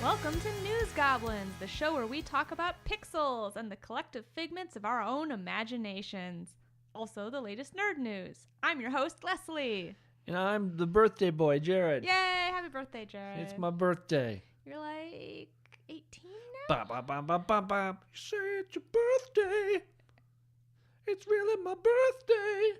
Welcome to News Goblins, the show where we talk about pixels and the collective figments of our own imaginations. Also, the latest nerd news. I'm your host, Leslie. And I'm the birthday boy, Jared. Yay! Happy birthday, Jared. It's my birthday. You're like 18 now? Ba ba ba ba ba ba. You say it's your birthday. It's really my birthday.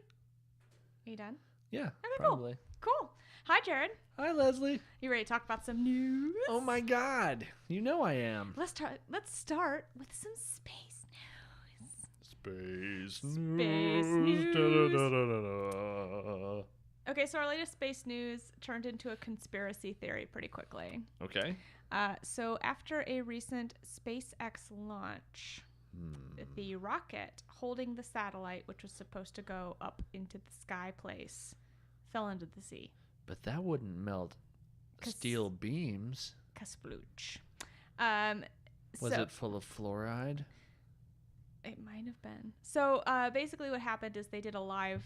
Are you done? Yeah, Okay, probably. Cool. Hi, Jared. Hi, Leslie. You ready to talk about some news? Oh my God. You know I am. Let's start with some space news. Space news. Da-da-da-da-da-da. Okay, so our latest space news turned into a conspiracy theory pretty quickly. Okay. So after a recent SpaceX launch, the rocket holding the satellite, which was supposed to go up into the sky place, fell into the sea. But that wouldn't melt steel beams. Kasplooch. Was it full of fluoride? It might have been. So basically what happened is they did a live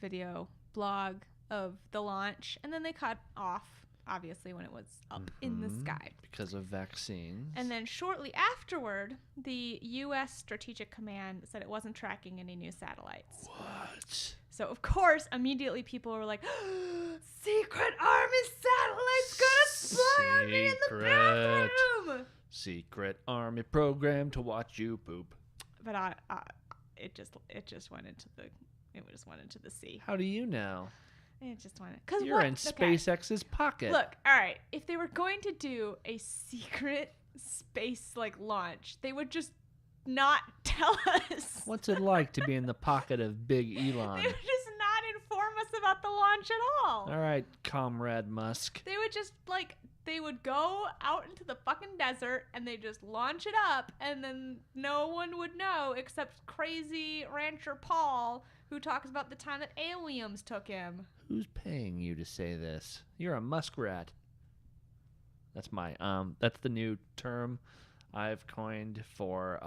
video blog of the launch, and then they cut off, obviously, when it was up in the sky. Because of vaccines. And then shortly afterward, the U.S. Strategic Command said it wasn't tracking any new satellites. What? So, of course, immediately people were like, Secret Army satellites gonna spy on me in the bathroom! Secret Army program to watch you poop. But it just went into the sea. How do you know? It just went. Cause you're in SpaceX's pocket. Look, all right. If they were going to do a secret space launch, they would just not tell us. What's it like to be in the pocket of Big Elon? They would just not inform us about the launch at all. All right, Comrade Musk. They would just they would go out into the fucking desert and they just launch it up, and then no one would know except crazy rancher Paul, who talks about the time that aliens took him. Who's paying you to say this? You're a muskrat. That's that's the new term I've coined for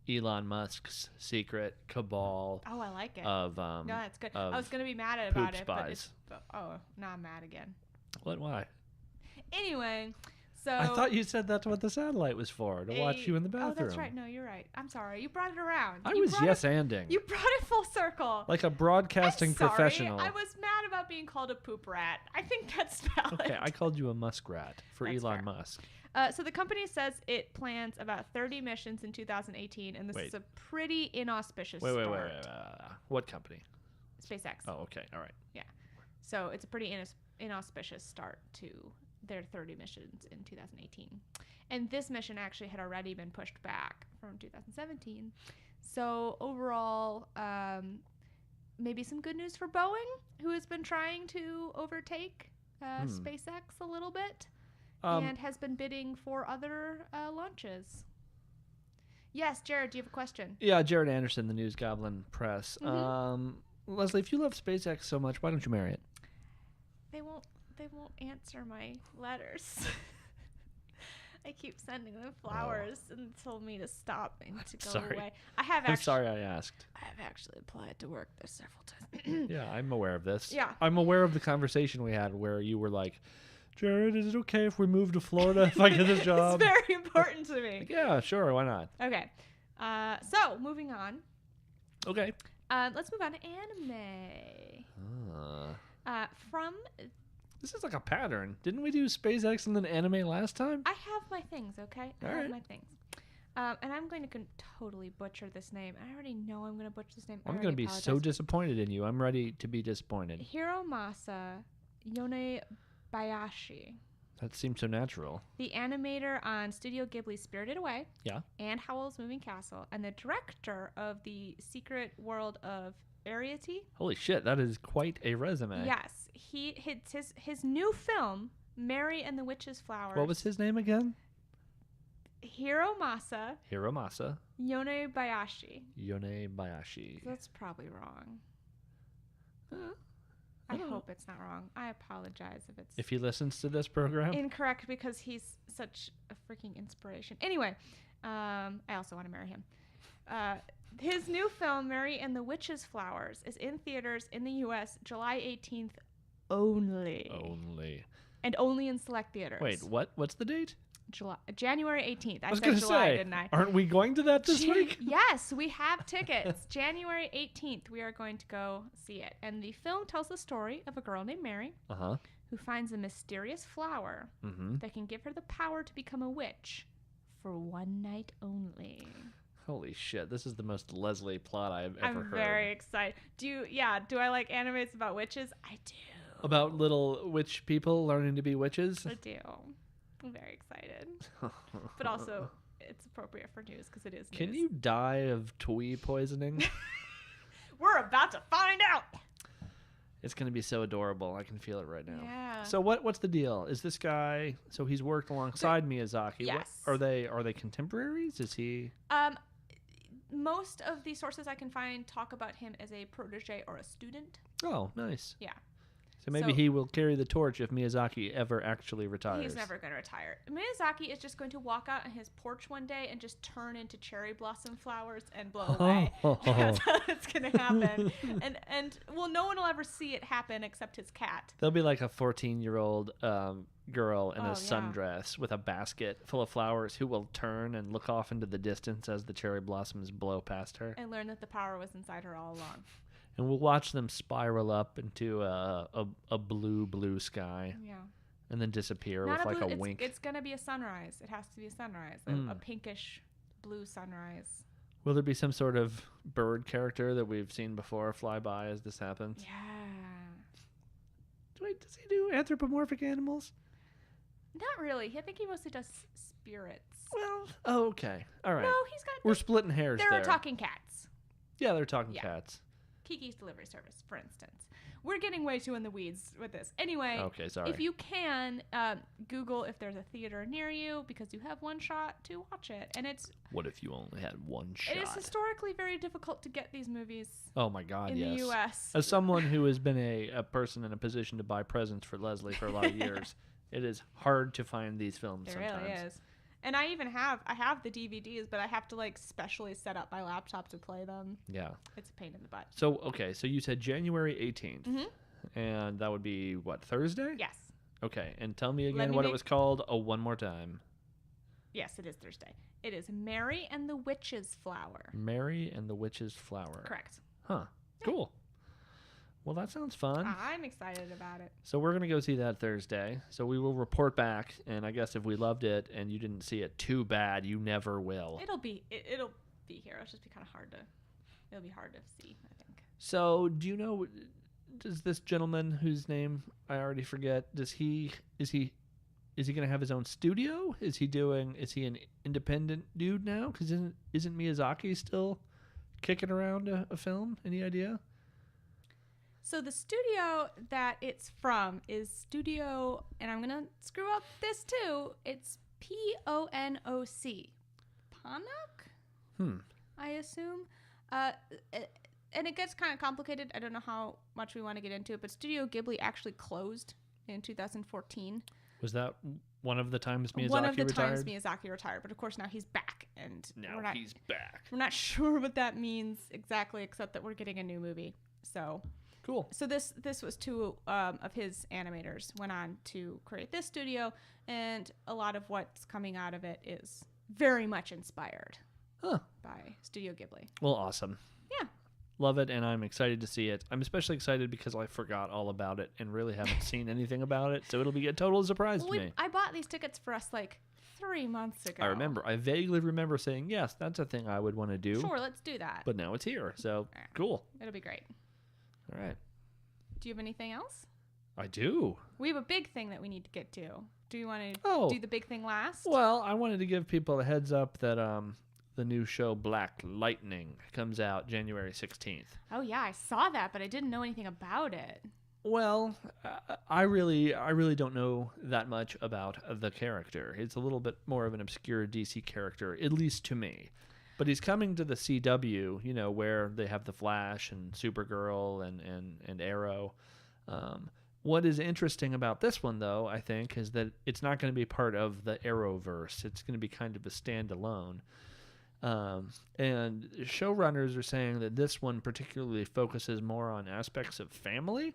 Elon Musk's secret cabal. Oh, I like it. No, that's good. I was gonna be mad about it, spies. but now I'm mad again. What? Why? Anyway, so I thought you said that's what the satellite was for, to watch you in the bathroom. Oh, that's right. No, you're right. I'm sorry. You brought it around. I was yes-anding. You brought it full circle. Like a broadcasting I'm sorry. professional. I was mad about being called a poop rat. I think that's valid. Okay, I called you a muskrat for That's Elon fair. Musk. So the company says it plans about 30 missions in 2018, and this is a pretty inauspicious start. Wait. What company? SpaceX. Oh, okay. All right. Yeah. So it's a pretty inauspicious start to their 30 missions in 2018. And this mission actually had already been pushed back from 2017. So overall, maybe some good news for Boeing, who has been trying to overtake SpaceX a little bit and has been bidding for other launches. Yes, Jared, do you have a question? Yeah, Jared Anderson, the News Goblin Press. Leslie, if you love SpaceX so much, why don't you marry it? They won't answer my letters. I keep sending them flowers and told me to stop and to go away. I'm sorry I asked. I have actually applied to work there several times. Yeah, I'm aware of this. Yeah. I'm aware of the conversation we had where you were like, Jared, is it okay if we move to Florida if I get this job? It's very important to me. Yeah, sure. Why not? Okay. So, moving on. Okay. Let's move on to anime. From... This is like a pattern. Didn't we do SpaceX and then anime last time? I have my things, okay? I All have right. my things. And I'm going to totally butcher this name. I already know I'm going to butcher this name. I'm going to be so disappointed in you. I'm ready to be disappointed. Hiromasa Yonebayashi. That seems so natural. The animator on Studio Ghibli's Spirited Away. Yeah. And Howl's Moving Castle. And the director of The Secret World of Arrietty. Holy shit, that is quite a resume. Yes. His new film, Mary and the Witch's Flowers. What was his name again? Hiromasa Yonebayashi. That's probably wrong. I hope it's not wrong. I apologize if he listens to this program. Incorrect, because he's such a freaking inspiration. Anyway, I also want to marry him. His new film, Mary and the Witch's Flowers, is in theaters in the U.S. July 18th only. and only in select theaters. Wait, what? What's the date? January 18th. I was said gonna July, say, didn't I? aren't we going to that this week? Yes, we have tickets. January 18th, we are going to go see it. And the film tells the story of a girl named Mary Uh-huh. who finds a mysterious flower Mm-hmm. that can give her the power to become a witch for one night only. Holy shit, this is the most Leslie plot I've ever I'm heard. very excited. Do I like animes about witches? I do. About little witch people learning to be witches? I do. I'm very excited. But also, it's appropriate for news because it is news. Can you die of twee poisoning? We're about to find out. It's going to be so adorable. I can feel it right now. Yeah. So what's the deal? Is this guy, so he's worked alongside Miyazaki. Yes. Are they contemporaries? Is he? Most of the sources I can find talk about him as a protege or a student. Oh, nice. Yeah. So maybe he will carry the torch if Miyazaki ever actually retires. He's never going to retire. Miyazaki is just going to walk out on his porch one day and just turn into cherry blossom flowers and blow away. That's how it's going to happen. and well, no one will ever see it happen except his cat. There'll be like a 14-year-old girl in a yeah. sundress with a basket full of flowers who will turn and look off into the distance as the cherry blossoms blow past her. And learn that the power was inside her all along. And we'll watch them spiral up into a blue sky Yeah. and then disappear Not with like blue, a wink. It's going to be a sunrise. It has to be a sunrise. A pinkish blue sunrise. Will there be some sort of bird character that we've seen before fly by as this happens? Yeah. Wait, does he do anthropomorphic animals? Not really. I think he mostly does spirits. Well, oh, okay. All right. No, he's got... We're splitting hairs There there. are talking cats. Yeah, they're talking Yeah. cats. Kiki's Delivery Service, for instance. We're getting way too in the weeds with this. Anyway, Okay, sorry. if you can, Google if there's a theater near you because you have one shot to watch it. And What if you only had one shot? it is historically very difficult to get these movies Oh my God, in yes. the U.S. As someone who has been a person in a position to buy presents for Leslie for a lot of years, it is hard to find these films It sometimes. really is. And I have the DVDs, but I have to like specially set up my laptop to play them. Yeah. It's a pain in the butt. So, okay, so you said January 18th. Mhm. And that would be, what, Thursday? Yes. Okay, and tell me Let again me what it make- was called one more time. Yes, it is Thursday. It is Mary and the Witch's Flower. Mary and the Witch's Flower. Correct. Huh. Cool. Well, that sounds fun. I'm excited about it. So we're going to go see that Thursday. So we will report back, and I guess if we loved it and you didn't see it, too bad. You never will. It'll be here. It'll just be kind of hard to. It'll be hard to see, I think. So do you know? Does this gentleman whose name I already forget? Is he going to have his own studio? Is he an independent dude now? Because isn't Miyazaki still kicking around a film? Any idea? So the studio that it's from is Studio, and I'm gonna screw up this too. It's PONOC, Ponok, I assume. And it gets kind of complicated. I don't know how much we want to get into it, but Studio Ghibli actually closed in 2014. Was that one of the times Miyazaki One of the retired? times Miyazaki retired, but of course now he's back, and Now we're not, he's back. we're not sure what that means exactly, except that we're getting a new movie. So Cool. this was two of his animators went on to create this studio, and a lot of what's coming out of it is very much inspired Huh. by Studio Ghibli. Well, awesome. Yeah. Love it, and I'm excited to see it. I'm especially excited because I forgot all about it and really haven't seen anything about it, so it'll be a total surprise to me. I bought these tickets for us like 3 months ago. I vaguely remember saying, yes, that's a thing I would want to do. Sure, let's do that. But now it's here, so Yeah. cool. It'll be great. All right. Do you have anything else? I do. We have a big thing that we need to get to. Do you want to Oh. do the big thing last? Well, I wanted to give people a heads up that the new show Black Lightning comes out January 16th. Oh yeah, I saw that, but I didn't know anything about it. Well, I really don't know that much about the character. It's a little bit more of an obscure DC character, at least to me. But he's coming to the CW, where they have the Flash and Supergirl and Arrow. What is interesting about this one, though, I think, is that it's not going to be part of the Arrowverse. It's going to be kind of a standalone. And showrunners are saying that this one particularly focuses more on aspects of family.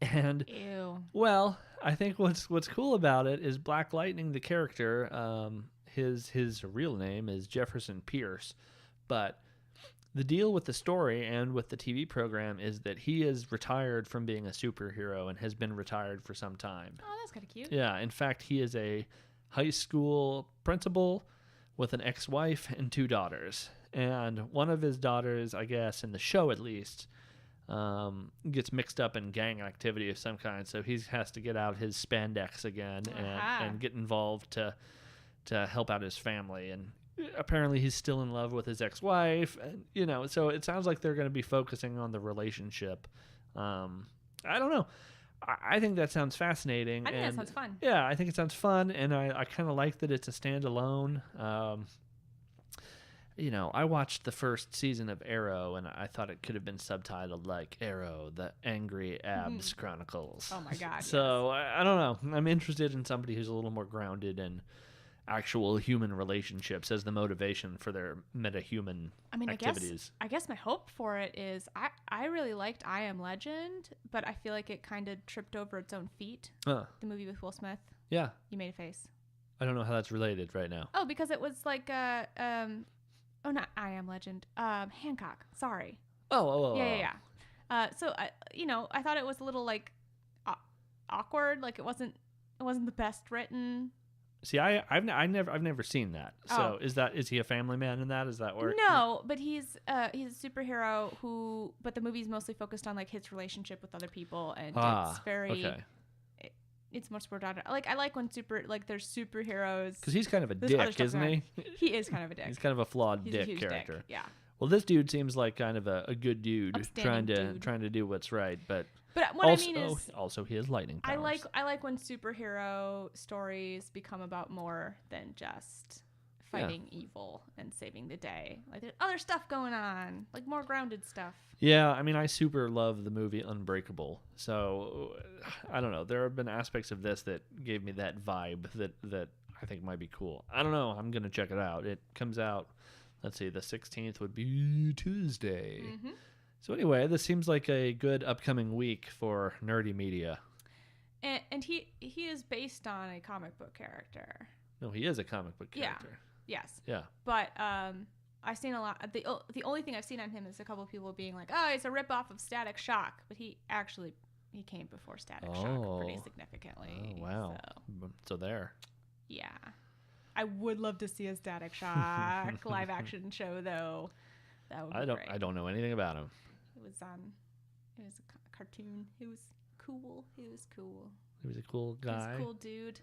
And Ew. well, I think what's cool about it is Black Lightning, the character. His real name is Jefferson Pierce, but the deal with the story and with the TV program is that he is retired from being a superhero and has been retired for some time. Oh, that's kind of cute. Yeah, in fact, he is a high school principal with an ex-wife and 2 daughters. And one of his daughters, I guess, in the show at least, gets mixed up in gang activity of some kind. So he has to get out his spandex again and get involved to help out his family. And apparently he's still in love with his ex-wife. And, so it sounds like they're going to be focusing on the relationship. I don't know. I think that sounds fascinating. I think that sounds fun. Yeah, I think it sounds fun, and I kind of like that it's a standalone. I watched the first season of Arrow, and I thought it could have been subtitled like Arrow, the Angry Abs Chronicles. Oh my God. So I don't know. I'm interested in somebody who's a little more grounded in actual human relationships as the motivation for their metahuman activities. I guess my hope for it is I really liked I Am Legend, but I feel like it kind of tripped over its own feet. The movie with Will Smith. Yeah. You made a face. I don't know how that's related right now. Oh, because it was like not I Am Legend. Hancock. Sorry. Oh. Yeah. So I thought it was a little like awkward. Like it wasn't the best written. See, I've never seen that. So is he a family man in that? Is that where? No, but he's a superhero but the movie's mostly focused on like his relationship with other people, and it's very. Okay. It's much more done. Like I like when there's superheroes. Because he's kind of a dick, isn't he? He is kind of a dick. He's kind of a flawed He's dick a huge character. Dick. Yeah. Well, this dude seems like kind of a good dude Upstanding trying to do what's right, but what I mean is also he has lightning powers. I like when superhero stories become about more than just fighting evil and saving the day. Like there's other stuff going on, like more grounded stuff. Yeah, I mean, I super love the movie Unbreakable. So I don't know. There have been aspects of this that gave me that vibe that I think might be cool. I don't know. I'm gonna check it out. It comes out. Let's see. The 16th would be Tuesday. Mm-hmm. So anyway, this seems like a good upcoming week for nerdy media. And he is based on a comic book character. No, he is a comic book character. Yes. Yeah. But I've seen a lot. The only thing I've seen on him is a couple of people being like, "Oh, it's a ripoff of Static Shock," but he came before Static Shock pretty significantly. Oh wow. So there. Yeah. I would love to see a Static Shock live action show though. That would be great. I don't know anything about him. It was a cartoon. It was cool. He was cool. He was a cool guy. He was a cool dude.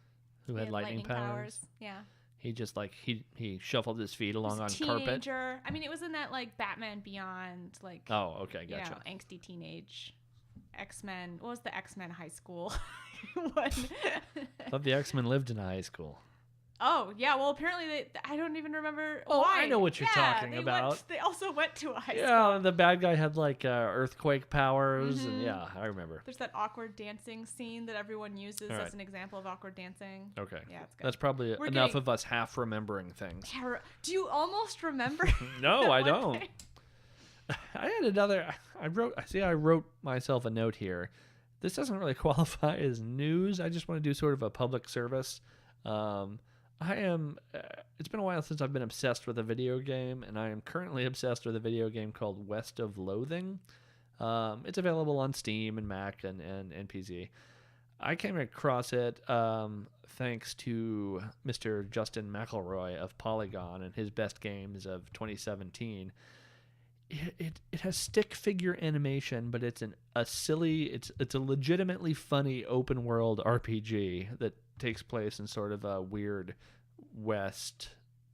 Who had lightning powers. Yeah. He just like he shuffled his feet along on teenager. carpet. I mean, it was in that like Batman Beyond, like oh, okay, gotcha. Angsty teenage X-Men. What was the X-Men high school one? I thought the X-Men lived in a high school. Oh yeah, well apparently I don't even remember. Oh, why. I know what you're talking about. They also went to a high school. Yeah, the bad guy had like earthquake powers, and yeah, I remember. There's that awkward dancing scene that everyone uses as an example of awkward dancing. Okay. Yeah, it's good. That's probably enough of us half remembering things. Do you almost remember? No, I don't. I had another. I wrote myself a note here. This doesn't really qualify as news. I just want to do sort of a public service. It's been a while since I've been obsessed with a video game, and I am currently obsessed with a video game called West of Loathing. It's available on Steam and Mac and PC. I came across it thanks to Mr. Justin McElroy of Polygon and his best games of 2017. It has stick figure animation, but it's a legitimately funny open world RPG that takes place in sort of a weird West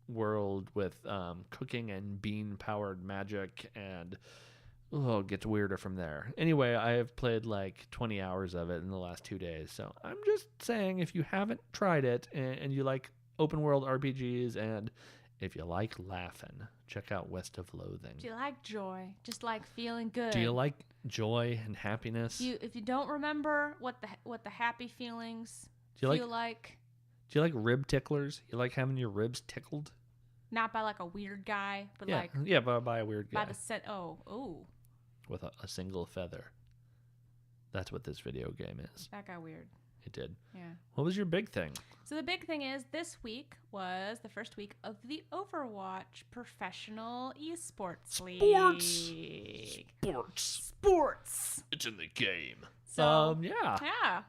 world with cooking and bean powered magic, and it gets weirder from there. Anyway, I have played like 20 hours of it in the last 2 days, so I'm just saying, if you haven't tried it and you like open world RPGs, and if you like laughing, check out West of Loathing. Do you like joy? Just like feeling good? Do you like joy and happiness? If you don't remember what the happy feelings feel like. Do you like rib ticklers? You like having your ribs tickled? Not by like a weird guy, but by a weird guy. By the set. Oh. With a single feather. That's what this video game is. That got weird. It did. Yeah. What was your big thing? So the big thing is this week was the first week of the Overwatch Professional Esports League. Sports. It's in the game. So yeah. yeah,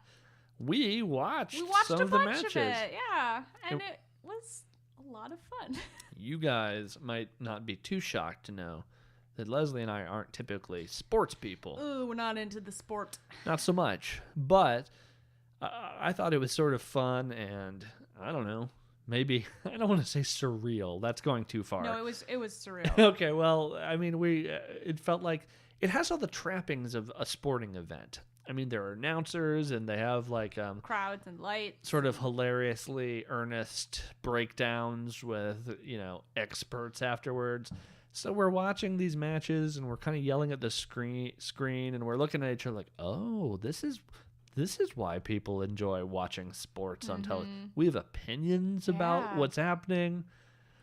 We watched some a of the bunch matches. of it. Yeah, and it was a lot of fun. You guys might not be too shocked to know that Leslie and I aren't typically sports people. Ooh, we're not into the sport. Not so much. But I thought it was sort of fun and, I don't know, maybe, I don't want to say surreal. That's going too far. No, it was surreal. Okay, well, I mean, it felt like it has all the trappings of a sporting event. I mean, there are announcers and they have like Crowds and lights. sort of hilariously earnest breakdowns with, experts afterwards. So we're watching these matches and we're kind of yelling at the screen and we're looking at each other like, oh, this is why people enjoy watching sports on television. We have opinions about Yeah. what's happening.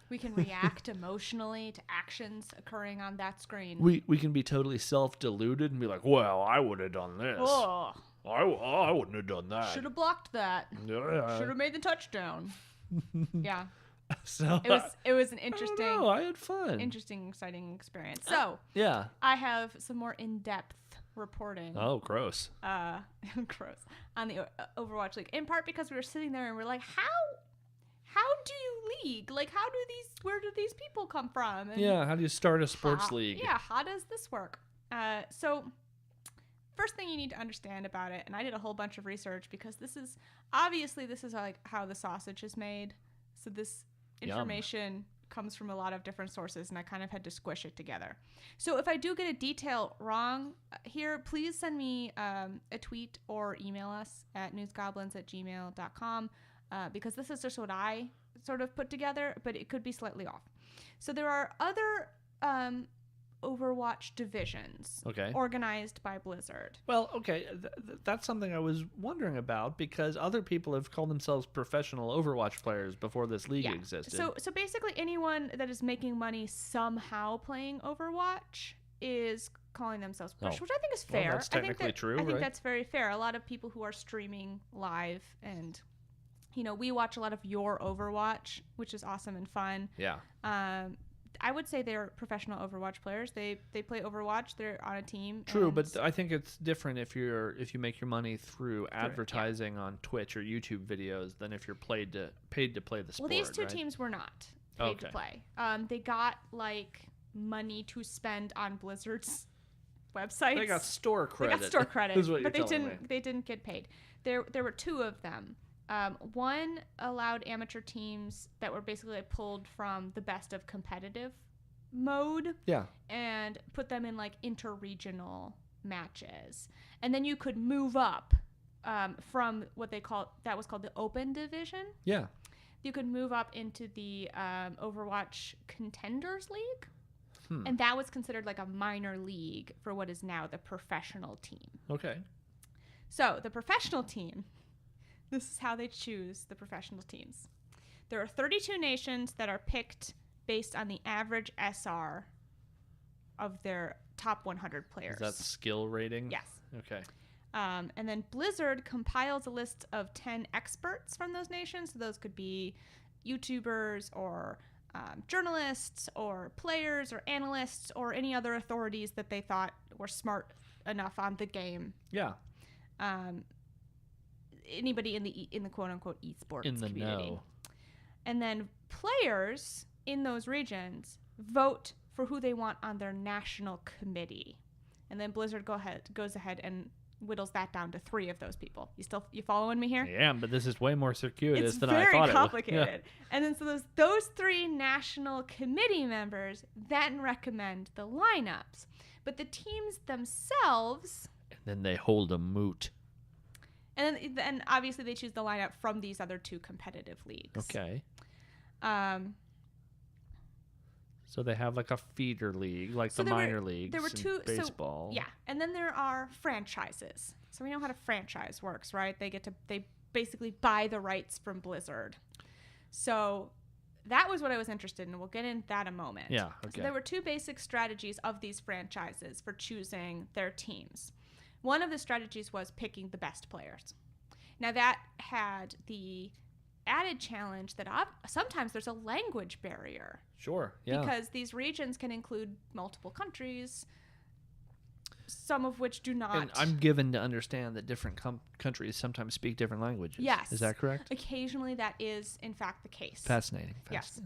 We can react emotionally to actions occurring on that screen. We can be totally self-deluded and be like, well, I would have done this. Oh, I wouldn't have done that. should have blocked that. Yeah. Should have made the touchdown. Yeah, So it was an I interesting, don't know, I had fun. exciting experience. So Yeah. I have some more in-depth reporting. Oh, gross. Gross, on the Overwatch League. In part because we were sitting there and we're like, how do you league? Like, where do these people come from? And Yeah, how do you start a sports league? Yeah, how does this work? So first thing you need to understand about it, and I did a whole bunch of research because this is like how the sausage is made. So this Yum. information comes from a lot of different sources, and I kind of had to squish it together. So if I do get a detail wrong here, please send me a tweet or email us at newsgoblins@gmail.com because this is just what I sort of put together, but it could be slightly off. So there are other Overwatch divisions Okay. organized by Blizzard. Well, okay, that's something I was wondering about because other people have called themselves professional Overwatch players before this league existed. So basically anyone that is making money somehow playing Overwatch is calling themselves professional, which I think is Well, fair. that's technically true, I think right? that's very fair. A lot of people who are streaming live and we watch a lot of your Overwatch, which is awesome and fun. Yeah. I would say they're professional Overwatch players. They play Overwatch. They're on a team. True, and but I think it's different if you make your money through advertising on Twitch or YouTube videos than if you're paid to play the sport. well, these two right? teams were not paid to play. They got like money to spend on Blizzard's websites. They got store credit. They got store credit, is what but you're telling me. they didn't get paid. There were two of them. One allowed amateur teams that were basically pulled from the best of competitive mode Yeah. and put them in like interregional matches, and then you could move up from what that was called the Open Division. Yeah. You could move up into the Overwatch Contenders League, and that was considered like a minor league for what is now the professional team. Okay. So the professional team, this is how they choose the professional teams. There are 32 nations that are picked based on the average SR of their top 100 players. Is that skill rating? Yes. Okay. And then Blizzard compiles a list of 10 experts from those nations. So those could be YouTubers or journalists or players or analysts or any other authorities that they thought were smart enough on the game. Yeah. Anybody in the quote unquote esports In the community. know. And then players in those regions vote for who they want on their national committee. And then Blizzard goes ahead and whittles that down to 3 of those people. You following me here? Yeah, but this is way more circuitous It's than I thought very it was. complicated. And then so those 3 national committee members then recommend the lineups. But the teams themselves, And then they hold a moot. and then obviously they choose the lineup from these other 2 competitive leagues. Okay. So they have like a feeder league, like So the there were- minor leagues there were in 2 baseball. So, yeah, and then there are franchises. So we know how a franchise works, right? They basically buy the rights from Blizzard. So that was what I was interested in. We'll get into that in a moment. Yeah, So okay. there were 2 basic strategies of these franchises for choosing their teams. one of the strategies was picking the best players. Now that had the added challenge that sometimes there's a language barrier. Sure. Yeah. Because these regions can include multiple countries, some of which do not. And I'm given to understand that different countries sometimes speak different languages. Yes. Is that correct? Occasionally that is, in fact, the case. Fascinating. Yes.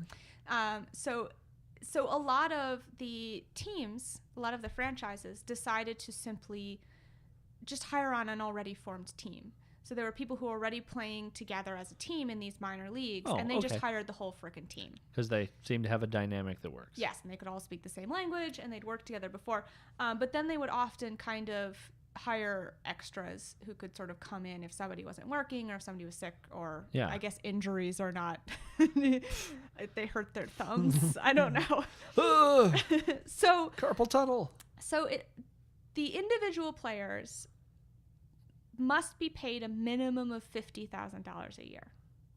So a lot of the teams, a lot of the franchises decided to simply just hire on an already formed team. So there were people who were already playing together as a team in these minor leagues, and they just hired the whole frickin' team. Because they seem to have a dynamic that works. Yes, and they could all speak the same language, and they'd worked together before. But then they would often kind of hire extras who could sort of come in if somebody wasn't working or if somebody was sick, or I guess injuries or not. They hurt their thumbs. I don't know. So carpal tunnel. So the individual players must be paid a minimum of $50,000 a year.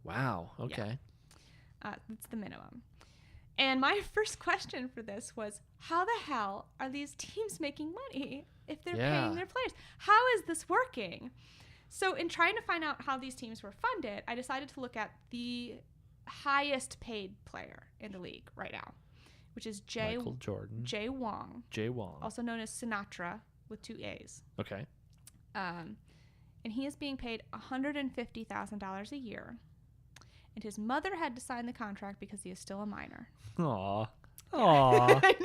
Wow. Okay. Yeah. That's the minimum. And my first question for this was, how the hell are these teams making money if they're paying their players? How is this working? So in trying to find out how these teams were funded, I decided to look at the highest paid player in the league right now, which is Michael Jordan. Jay Wong. Jay Wong. Also known as Sinatra with 2 A's. Okay. And he is being paid $150,000 a year. And his mother had to sign the contract because he is still a minor. Aww. Aww.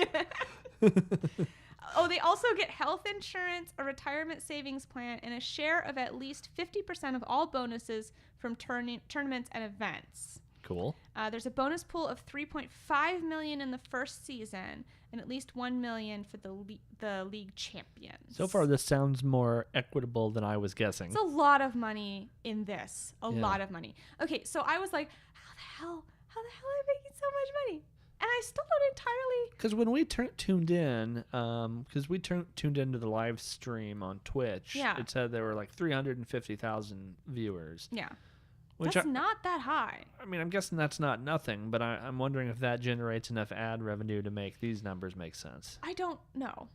Oh, they also get health insurance, a retirement savings plan, and a share of at least 50% of all bonuses from tournaments and events. Cool. There's a bonus pool of $3.5 million in the first season, and at least $1 million for the league champions. So far, this sounds more equitable than I was guessing. It's a lot of money in this. A lot of money. Okay, so I was like, how the hell am I making so much money? And I still don't entirely. Because when we tuned in, because we tuned into the live stream on Twitch, it said there were like 350,000 viewers. Yeah. That's not that high. I mean, I'm guessing that's not nothing, but I'm wondering if that generates enough ad revenue to make these numbers make sense. I don't know.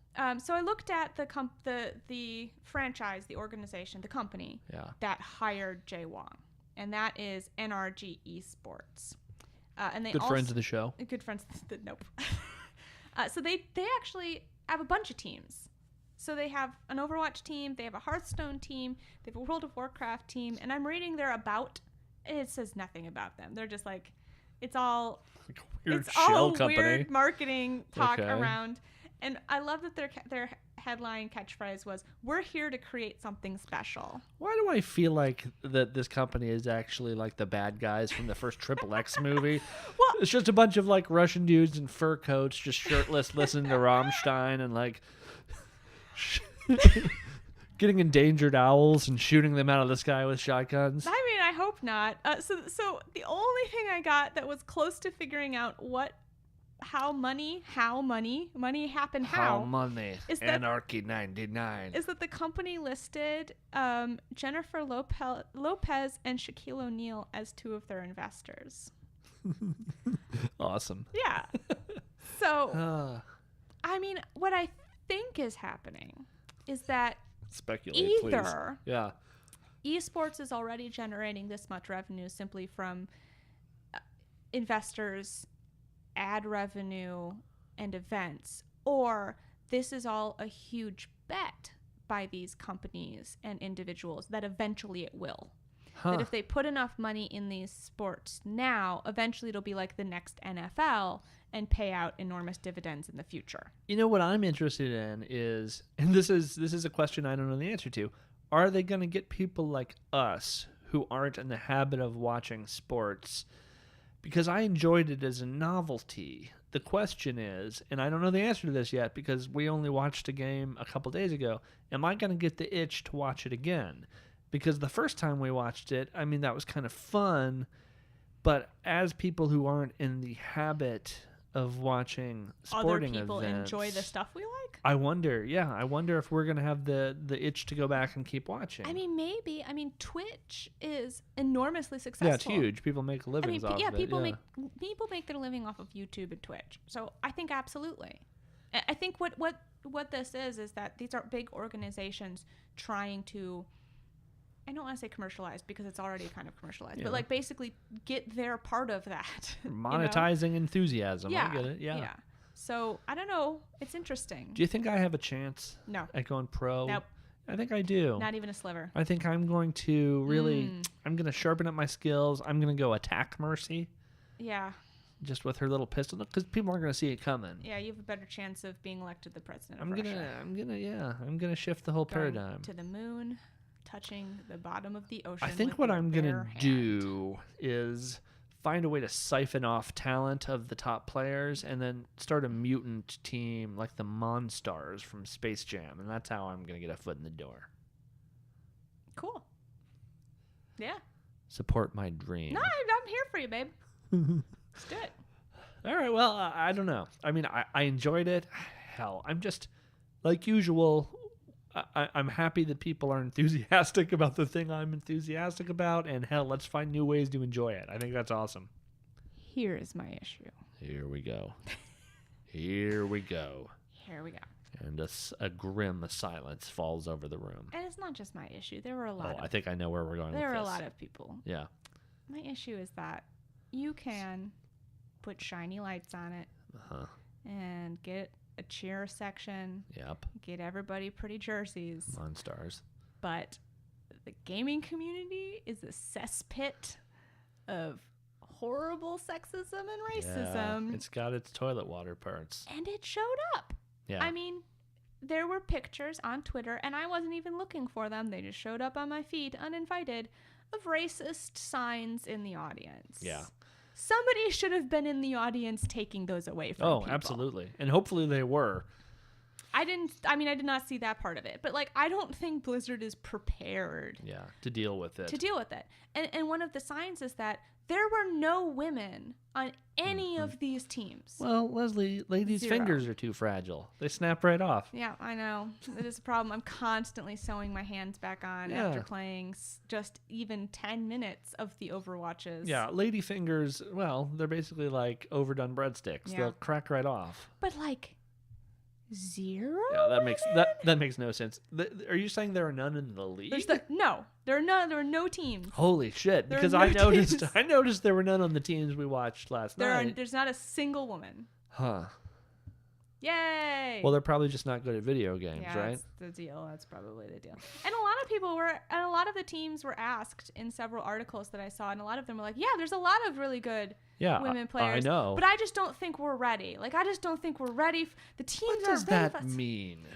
So I looked at the franchise, the organization, the company that hired Jay Wong, and that is NRG Esports. And they good friends of the show. Good friends. Nope. So they actually have a bunch of teams. So they have an Overwatch team, they have a Hearthstone team, they have a World of Warcraft team, and I'm reading their about. It says nothing about them. They're just like, it's all like a weird shell company. Weird marketing talk around. And I love that their headline catchphrase was, "We're here to create something special." Why do I feel like that this company is actually like the bad guys from the first Triple X movie? Well, it's just a bunch of like Russian dudes in fur coats, just shirtless, listening to Rammstein and like getting endangered owls and shooting them out of the sky with shotguns. I mean, I hope not. So the only thing I got that was close to figuring out how money happened how money is Anarchy 99 is that the company listed Jennifer Lopez and Shaquille O'Neal as 2 of their investors. Awesome. Yeah. So I mean, what I think is happening is that speculate, either please. Yeah, esports is already generating this much revenue simply from investors, ad revenue, and events, or this is all a huge bet by these companies and individuals that eventually it will. That if they put enough money in these sports now, eventually it'll be like the next NFL and pay out enormous dividends in the future. You know what I'm interested in is, and this is a question I don't know the answer to, are they going to get people like us who aren't in the habit of watching sports? Because I enjoyed it as a novelty. The question is, and I don't know the answer to this yet because we only watched a game a couple days ago, am I going to get the itch to watch it again? Because the first time we watched it, I mean, that was kind of fun, but as people who aren't in the habit of watching sporting other people events, enjoy the stuff we like? I wonder if we're going to have the itch to go back and keep watching. I mean, maybe. I mean, Twitch is enormously successful. Yeah, it's huge. People make livings off of it. People make their living off of YouTube and Twitch. So I think absolutely. I think what what this is that these are big organizations trying to, I don't want to say commercialized because it's already kind of commercialized, Yeah. but like basically get their part of that. you know? Monetizing enthusiasm. Yeah. I get it. Yeah. So I don't know. It's interesting. Do you think I have a chance No, at going pro? Nope. I think I do. not even a sliver. I think I'm going to really, I'm going to sharpen up my skills. I'm going to go attack Mercy Yeah. just with her little pistol because people aren't going to see it coming. Yeah, you have a better chance of being elected the president of I'm Russia. gonna shift the whole Going paradigm. to the moon, touching the bottom of the ocean. I think with what your I'm bare gonna hand. do is find a way to siphon off talent of the top players and then start a mutant team like the Monstars from Space Jam, and that's how I'm gonna get a foot in the door. Cool. Yeah. Support my dream. No, I'm here for you, babe. Let's do it. All right. Well, I don't know. I mean, I enjoyed it. Hell, I'm just like usual. I'm happy that people are enthusiastic about the thing I'm enthusiastic about, and hell, let's find new ways to enjoy it. I think that's awesome. Here is my issue. Here we go. Here we go. Here we go. And a grim silence falls over the room. And it's not just my issue. There were a lot. I think I know where we're going There with are a this. lot of people. Yeah. My issue is that you can put shiny lights on it Uh-huh. and get a cheer section, Yep. get everybody pretty jerseys, Monstars. but the gaming community is a cesspit of horrible sexism and racism. Yeah, it's got its toilet water parts. And it showed up. Yeah. I mean, there were pictures on Twitter, and I wasn't even looking for them. They just showed up on my feed uninvited, of racist signs in the audience. Yeah. Somebody should have been in the audience taking those away from people. Absolutely. And hopefully they were. I did not see that part of it. But, like, I don't think Blizzard is prepared Yeah, to deal with it. to deal with it. And one of the signs is that there were no women on any of these teams. Well, Leslie, ladies' 0. fingers are too fragile. They snap right off. Yeah, I know. It is a problem. I'm constantly sewing my hands back on Yeah. after playing just even 10 minutes of the Overwatches. Yeah, lady fingers, well, they're basically like overdone breadsticks. Yeah. They'll crack right off. But, like, 0? Yeah, that makes no sense. Are you saying there are none in the league? No. There are none. There are no teams. Holy shit! There are Because no teams. I noticed there were none on the teams we watched last night. There's not a single woman. Huh. Yay! Well, they're probably just not good at video games, yeah, right? that's the deal. That's probably the deal. And a lot of the teams were asked in several articles that I saw, and a lot of them were like, "Yeah, there's a lot of really good Yeah, women players. I know. But I just don't think we're ready. Like, I just don't think we're ready. The teams What are does ready. that mean?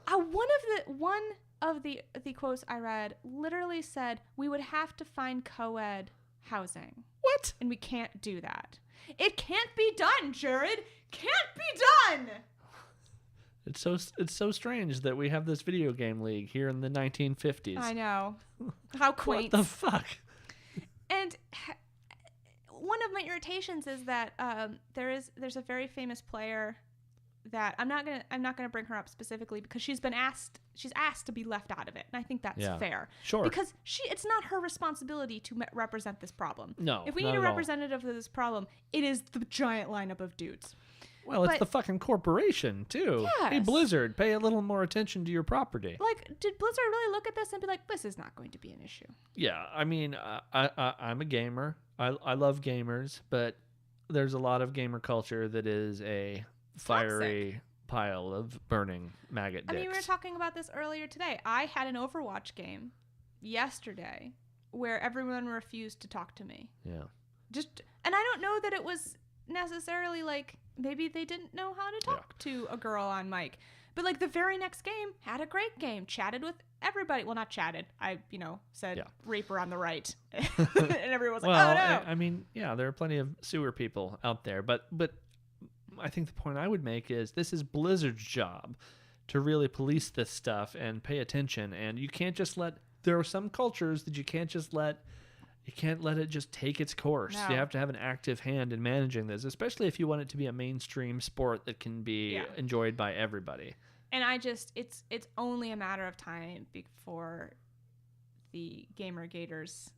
One of the quotes I read literally said we would have to find co-ed housing, What? and we can't do that. It can't be done, Jared. Can't be done. It's so strange that we have this video game league here in the 1950s. I know. How quaint. What the fuck? And one of my irritations is that there's a very famous player that I'm not gonna bring her up specifically because she's asked to be left out of it, and I think that's fair. Sure. Because it's not her responsibility to represent this problem. No, If we not need a at all. representative of this problem, it is the giant lineup of dudes. Well, it's But- the fucking corporation too. Hey, Yes. Blizzard, pay a little more attention to your property. Like, did Blizzard really look at this and be like, "This is not going to be an issue"? Yeah, I mean, I'm a gamer. I love gamers, but there's a lot of gamer culture that is a fiery pile of burning maggot dicks. I mean, we were talking about this earlier today. I had an Overwatch game yesterday where everyone refused to talk to me. Yeah. And I don't know that it was necessarily like maybe they didn't know how to talk to a girl on mic. But like the very next game had a great game, chatted with everybody. Well, not chatted. I, said Reaper on the right. And everyone was like, Well, "Oh no." I mean, yeah, there are plenty of sewer people out there, but I think the point I would make is this is Blizzard's job to really police this stuff and pay attention, and you can't just there are some cultures that you can't let it just take its course. No. You have to have an active hand in managing this, especially if you want it to be a mainstream sport that can be enjoyed by everybody. And it's only a matter of time before the gamer gators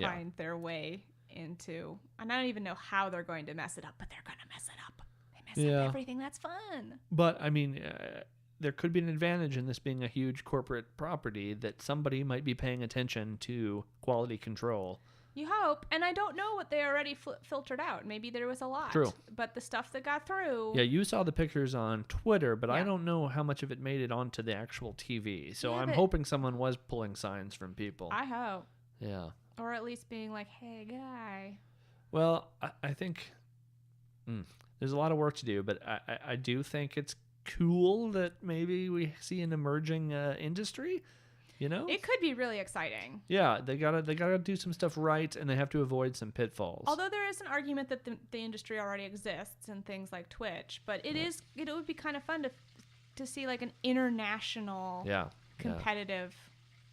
find their way into, and I don't even know how they're going to mess it up, but they're going to mess it up. They mess up everything that's fun. But I mean, there could be an advantage in this being a huge corporate property that somebody might be paying attention to quality control. You hope. And I don't know what they already filtered out. Maybe there was a lot. True. But the stuff that got through. Yeah, you saw the pictures on Twitter, but I Yeah. don't know how much of it made it onto the actual TV. So Yeah, I'm but- hoping someone was pulling signs from people. I hope. Yeah. Or at least being like, hey, guy. Well, I think there's a lot of work to do, but I do think it's cool that maybe we see an emerging industry. You know, It could be really exciting. yeah, they gotta do some stuff right, and they have to avoid some pitfalls. Although there is an argument that the industry already exists in things like Twitch, but it would be kind of fun to see like an international yeah, competitive.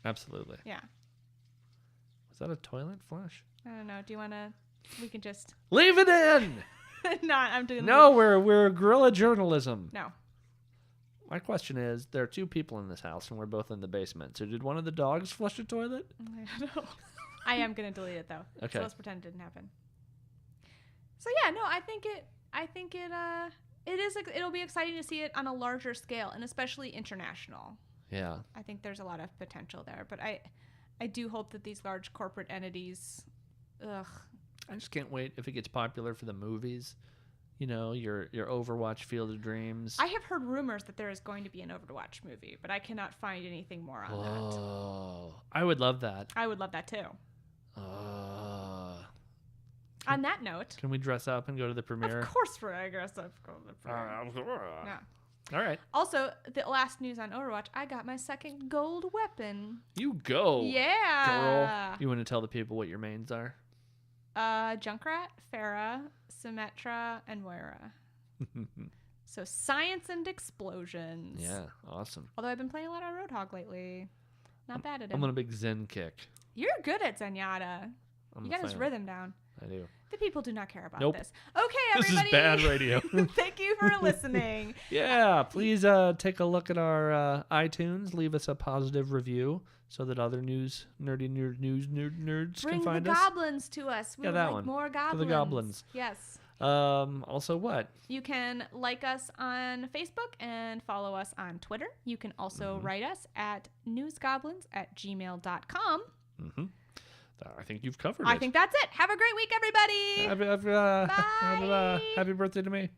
absolutely. Yeah. Was that a toilet flush? I don't know. Do you want to? We can just. Leave it in. Not. I'm doing. No, we're guerrilla journalism. No. My question is, there are two people in this house, and we're both in the basement. So did one of the dogs flush the toilet? I don't know. I am gonna delete it though. Okay. So let's pretend it didn't happen. So yeah, no, I think it is. It'll be exciting to see it on a larger scale, and especially international. Yeah. I think there's a lot of potential there, but I do hope that these large corporate entities. Ugh. I just can't wait if it gets popular for the movies. You know, your Overwatch Field of Dreams. I have heard rumors that there is going to be an Overwatch movie, but I cannot find anything more on that. Oh, I would love that. I would love that too. Uh, On that note, can we dress up and go to the premiere? of course we're aggressive. Yeah. All right. Also, the last news on Overwatch, I got my second gold weapon. You go. Yeah. Girl. You want to tell the people what your mains are? Junkrat, Pharah, Symmetra, and Moira. So science and explosions. Yeah, awesome. Although I've been playing a lot of Roadhog lately. Not bad at I'm him. on a big Zen kick. You're good at Zenyatta. I'm You a got his fan. rhythm down. I do. The people do not care about Nope. this. Okay, This is everybody. bad radio. Thank you for listening. Yeah, please take a look at our iTunes. Leave us a positive review so that other nerds Bring can the find us. goblins to us. We Yeah, would that like one. more For goblins. the goblins. Yes. Also, what? You can like us on Facebook and follow us on Twitter. You can also write us at newsgoblins@gmail.com. Mm-hmm. I think you've covered I it. think that's it. Have a great week, everybody. Happy birthday to me.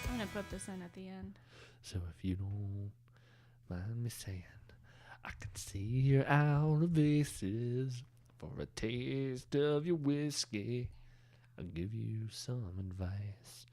I'm going to put this in at the end. So if you don't mind me saying, I can see you're out of aces. For a taste of your whiskey, I'll give you some advice.